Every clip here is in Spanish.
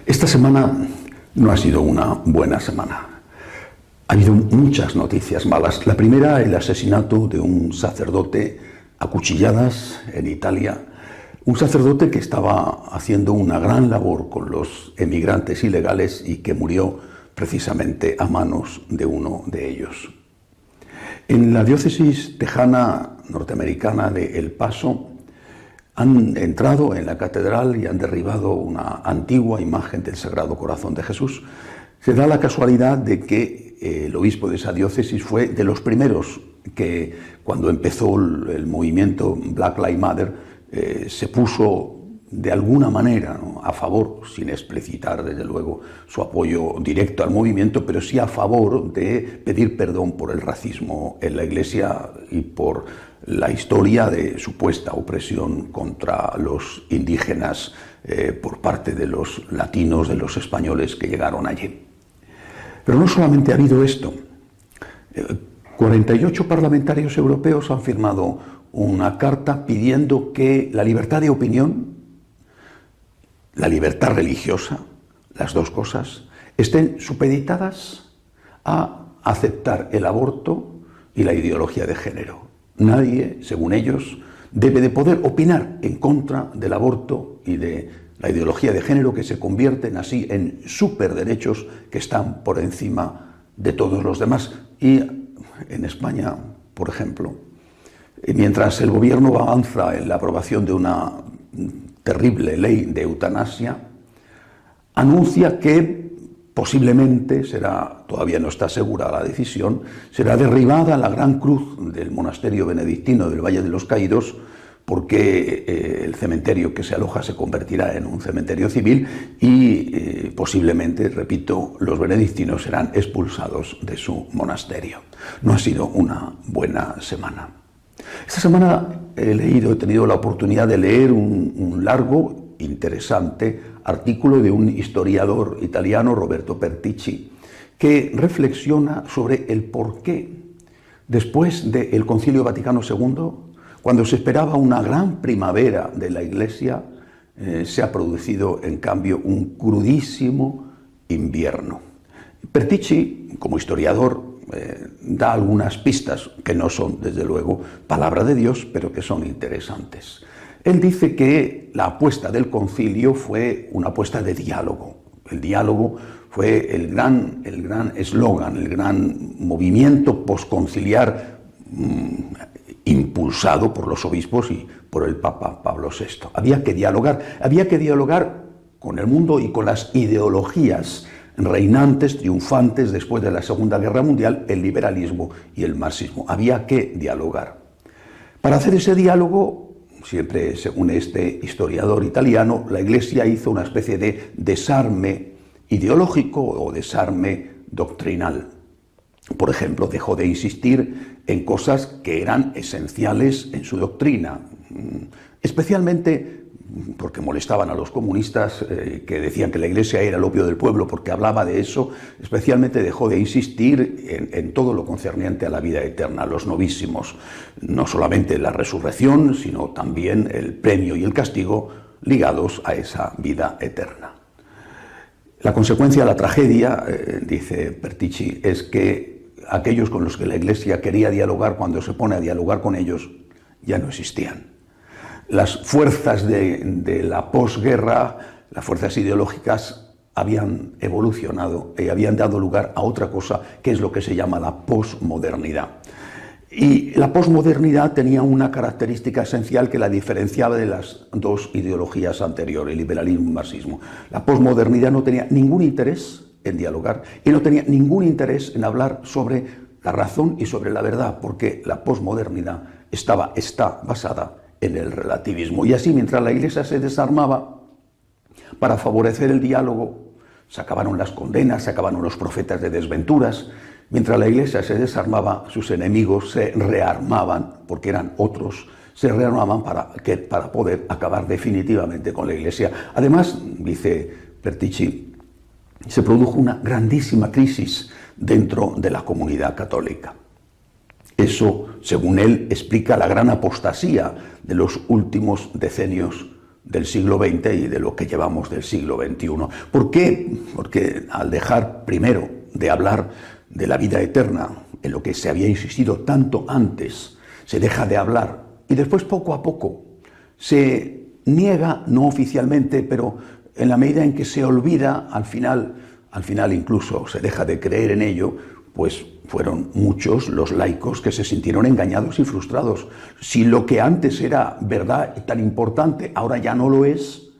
Esta semana no ha sido una buena semana. Ha habido muchas noticias malas. La primera, el asesinato de un sacerdote a cuchilladas en Italia. Un sacerdote que estaba haciendo una gran labor con los emigrantes ilegales y que murió precisamente a manos de uno de ellos. En la diócesis tejana norteamericana de El Paso han entrado en la catedral y han derribado una antigua imagen del Sagrado Corazón de Jesús. Se da la casualidad de que el obispo de esa diócesis fue de los primeros que, cuando empezó el movimiento Black Lives Matter, se puso de alguna manera, ¿no?, a favor, sin explicitar desde luego su apoyo directo al movimiento, pero sí a favor de pedir perdón por el racismo en la Iglesia y por la historia de supuesta opresión contra los indígenas por parte de los latinos, de los españoles que llegaron allí. Pero no solamente ha habido esto. 48 parlamentarios europeos han firmado una carta pidiendo que la libertad de opinión, la libertad religiosa, las dos cosas, estén supeditadas a aceptar el aborto y la ideología de género. Nadie, según ellos, debe de poder opinar en contra del aborto y de la ideología de género, que se convierten así en superderechos que están por encima de todos los demás. Y en España, por ejemplo, mientras el gobierno avanza en la aprobación de una terrible ley de eutanasia, anuncia que posiblemente será, todavía no está segura la decisión, será derribada la gran cruz del monasterio benedictino del Valle de los Caídos, porque el cementerio que se aloja se convertirá en un cementerio civil y posiblemente, repito, los benedictinos serán expulsados de su monasterio. No ha sido una buena semana. Esta semana he tenido la oportunidad de leer un largo, interesante artículo de un historiador italiano, Roberto Pertici, que reflexiona sobre el porqué, después del Concilio Vaticano II, cuando se esperaba una gran primavera de la Iglesia, se ha producido, en cambio, un crudísimo invierno. Pertici, como historiador, da algunas pistas que no son, desde luego, palabra de Dios, pero que son interesantes. Él dice que la apuesta del concilio fue una apuesta de diálogo. El diálogo fue el gran eslogan, el gran movimiento posconciliar impulsado por los obispos y por el Papa Pablo VI. Había que dialogar con el mundo y con las ideologías reinantes, triunfantes después de la Segunda Guerra Mundial, el liberalismo y el marxismo. Había que dialogar. Para hacer ese diálogo, siempre según este historiador italiano, la Iglesia hizo una especie de desarme ideológico o desarme doctrinal. Por ejemplo, dejó de insistir en cosas que eran esenciales en su doctrina, especialmente porque molestaban a los comunistas que decían que la Iglesia era el opio del pueblo, porque hablaba de eso. Especialmente dejó de insistir en todo lo concerniente a la vida eterna, los novísimos, no solamente la resurrección, sino también el premio y el castigo ligados a esa vida eterna. La consecuencia, la tragedia, dice Pertici, es que aquellos con los que la Iglesia quería dialogar, cuando se pone a dialogar con ellos, ya no existían. Las fuerzas de la posguerra, las fuerzas ideológicas, habían evolucionado y habían dado lugar a otra cosa, que es lo que se llama la posmodernidad. Y la posmodernidad tenía una característica esencial que la diferenciaba de las dos ideologías anteriores, el liberalismo y el marxismo. La posmodernidad no tenía ningún interés en dialogar y no tenía ningún interés en hablar sobre la razón y sobre la verdad, porque la posmodernidad está basada en el relativismo. Y así, mientras la Iglesia se desarmaba para favorecer el diálogo, se acabaron las condenas, se acabaron los profetas de desventuras. Mientras la Iglesia se desarmaba, sus enemigos se rearmaban, porque eran otros, se rearmaban para poder acabar definitivamente con la Iglesia. Además, dice Pertici, se produjo una grandísima crisis dentro de la comunidad católica. Eso, según él, explica la gran apostasía de los últimos decenios del siglo XX y de lo que llevamos del siglo XXI. ¿Por qué? Porque al dejar primero de hablar de la vida eterna, en lo que se había insistido tanto antes, se deja de hablar y después poco a poco se niega, no oficialmente, pero en la medida en que se olvida, al final incluso se deja de creer en ello, pues fueron muchos los laicos que se sintieron engañados y frustrados. Si lo que antes era verdad y tan importante ahora ya no lo es,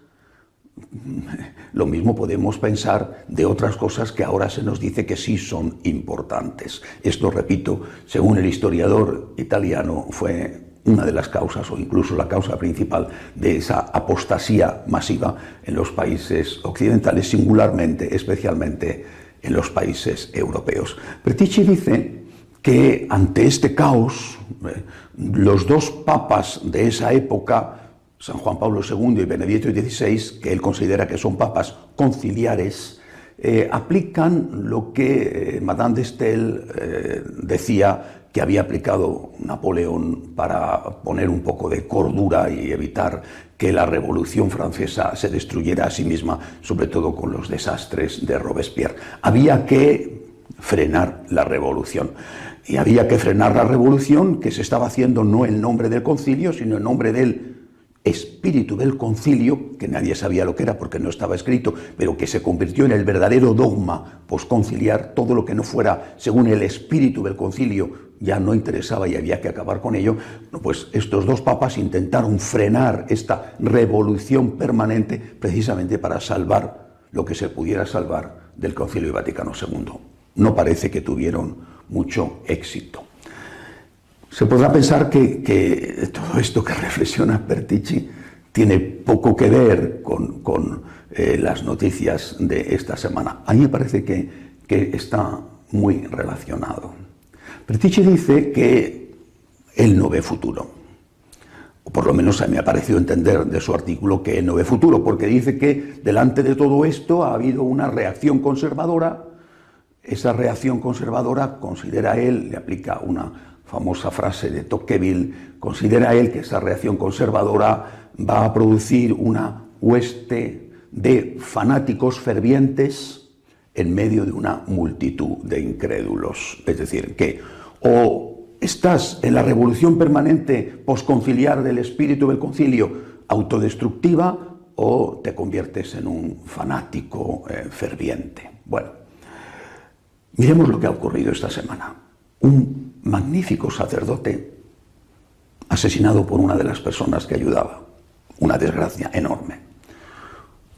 lo mismo podemos pensar de otras cosas que ahora se nos dice que sí son importantes. Esto, repito, según el historiador italiano, fue una de las causas, o incluso la causa principal, de esa apostasía masiva en los países occidentales, singularmente, especialmente en los países europeos. Peticci dice que ante este caos, los dos papas de esa época, San Juan Pablo II y Benedicto XVI, que él considera que son papas conciliares, aplican lo que Madame de Staël decía que había aplicado Napoleón para poner un poco de cordura y evitar que la Revolución Francesa se destruyera a sí misma, sobre todo con los desastres de Robespierre. Había que frenar la revolución. Y había que frenar la revolución que se estaba haciendo no en nombre del concilio, sino en nombre del espíritu del concilio, que nadie sabía lo que era porque no estaba escrito, pero que se convirtió en el verdadero dogma posconciliar. Todo lo que no fuera según el espíritu del concilio ya no interesaba y había que acabar con ello. Pues estos dos papas intentaron frenar esta revolución permanente precisamente para salvar lo que se pudiera salvar del Concilio Vaticano II. No parece que tuvieron mucho éxito. Se podrá pensar que todo esto que reflexiona Peticci tiene poco que ver con las noticias de esta semana. A mí me parece que está muy relacionado. Peticci dice que él no ve futuro, o por lo menos a mí me ha parecido entender de su artículo que él no ve futuro, porque dice que delante de todo esto ha habido una reacción conservadora. Esa reacción conservadora, considera él, le aplica una famosa frase de Tocqueville, considera él que esa reacción conservadora va a producir una hueste de fanáticos fervientes en medio de una multitud de incrédulos. Es decir, que o estás en la revolución permanente posconciliar del espíritu del concilio autodestructiva o te conviertes en un fanático ferviente. Bueno, miremos lo que ha ocurrido esta semana. Un magnífico sacerdote asesinado por una de las personas que ayudaba. Una desgracia enorme.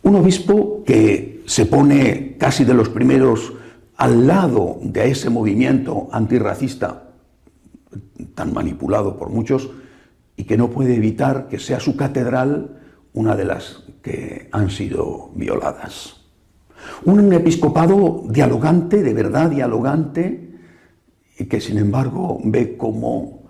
Un obispo que se pone casi de los primeros al lado de ese movimiento antirracista tan manipulado por muchos y que no puede evitar que sea su catedral una de las que han sido violadas. Un episcopado dialogante, de verdad dialogante, y que sin embargo ve cómo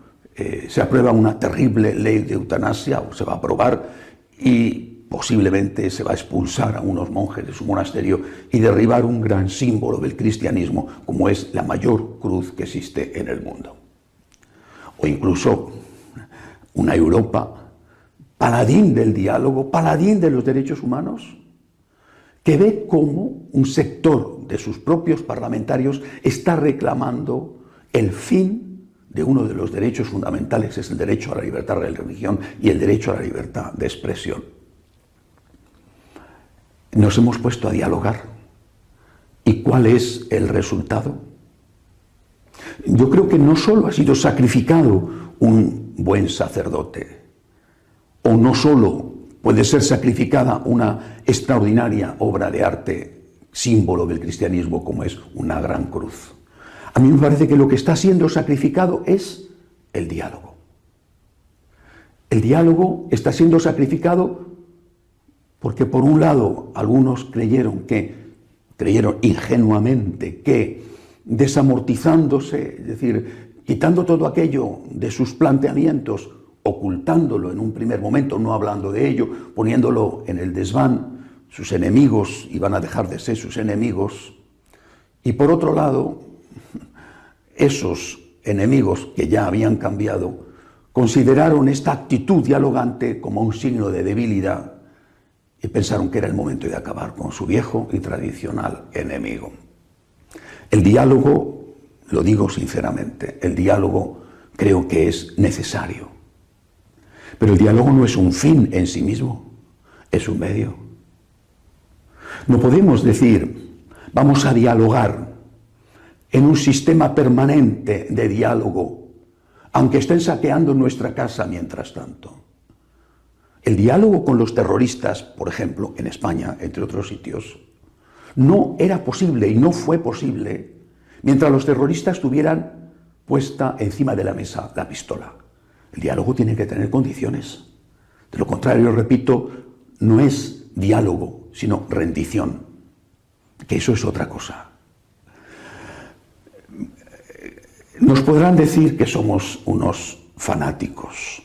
se aprueba una terrible ley de eutanasia, o se va a aprobar, y posiblemente se va a expulsar a unos monjes de su monasterio y derribar un gran símbolo del cristianismo, como es la mayor cruz que existe en el mundo. O incluso una Europa paladín del diálogo, paladín de los derechos humanos, que ve cómo un sector de sus propios parlamentarios está reclamando el fin de uno de los derechos fundamentales, es el derecho a la libertad de religión y el derecho a la libertad de expresión. Nos hemos puesto a dialogar. ¿Y cuál es el resultado? Yo creo que no solo ha sido sacrificado un buen sacerdote, o no solo puede ser sacrificada una extraordinaria obra de arte, símbolo del cristianismo como es una gran cruz. A mí me parece que lo que está siendo sacrificado es el diálogo. El diálogo está siendo sacrificado porque por un lado algunos creyeron ingenuamente que desamortizándose, es decir, quitando todo aquello de sus planteamientos, ocultándolo en un primer momento, no hablando de ello, poniéndolo en el desván, sus enemigos iban a dejar de ser sus enemigos. Y por otro lado, esos enemigos que ya habían cambiado, consideraron esta actitud dialogante como un signo de debilidad y pensaron que era el momento de acabar con su viejo y tradicional enemigo. El diálogo, lo digo sinceramente, el diálogo creo que es necesario. Pero el diálogo no es un fin en sí mismo, es un medio. No podemos decir, vamos a dialogar en un sistema permanente de diálogo, aunque estén saqueando nuestra casa mientras tanto. El diálogo con los terroristas, por ejemplo, en España, entre otros sitios, no era posible y no fue posible mientras los terroristas tuvieran puesta encima de la mesa la pistola. El diálogo tiene que tener condiciones. De lo contrario, repito, no es diálogo, sino rendición, que eso es otra cosa. Nos podrán decir que somos unos fanáticos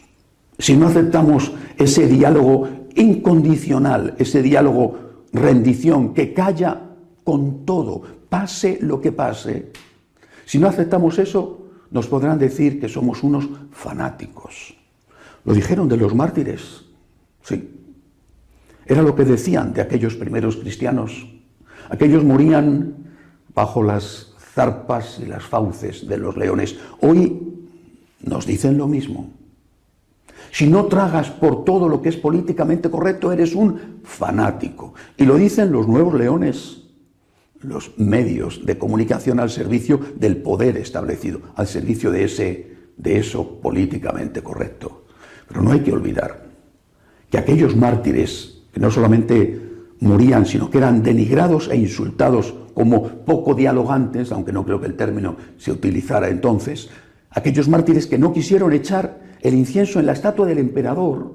si no aceptamos ese diálogo incondicional, ese diálogo rendición que calla con todo, pase lo que pase. Si no aceptamos eso, nos podrán decir que somos unos fanáticos. Lo dijeron de los mártires, sí. Era lo que decían de aquellos primeros cristianos. Aquellos morían bajo las zarpas y las fauces de los leones. Hoy nos dicen lo mismo. Si no tragas por todo lo que es políticamente correcto, eres un fanático. Y lo dicen los nuevos leones, los medios de comunicación al servicio del poder establecido, al servicio de eso políticamente correcto. Pero no hay que olvidar que aquellos mártires, que no solamente morían, sino que eran denigrados e insultados como poco dialogantes, aunque no creo que el término se utilizara entonces, aquellos mártires que no quisieron echar el incienso en la estatua del emperador,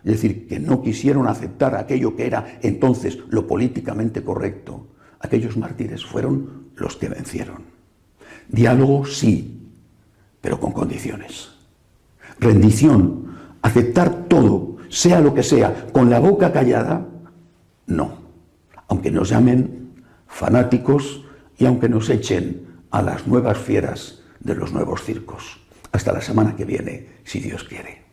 es decir, que no quisieron aceptar aquello que era entonces lo políticamente correcto, aquellos mártires fueron los que vencieron. Diálogo sí, pero con condiciones. Rendición, aceptar todo, sea lo que sea, con la boca callada, no. Aunque nos llamen fanáticos y aunque nos echen a las nuevas fieras de los nuevos circos. Hasta la semana que viene, si Dios quiere.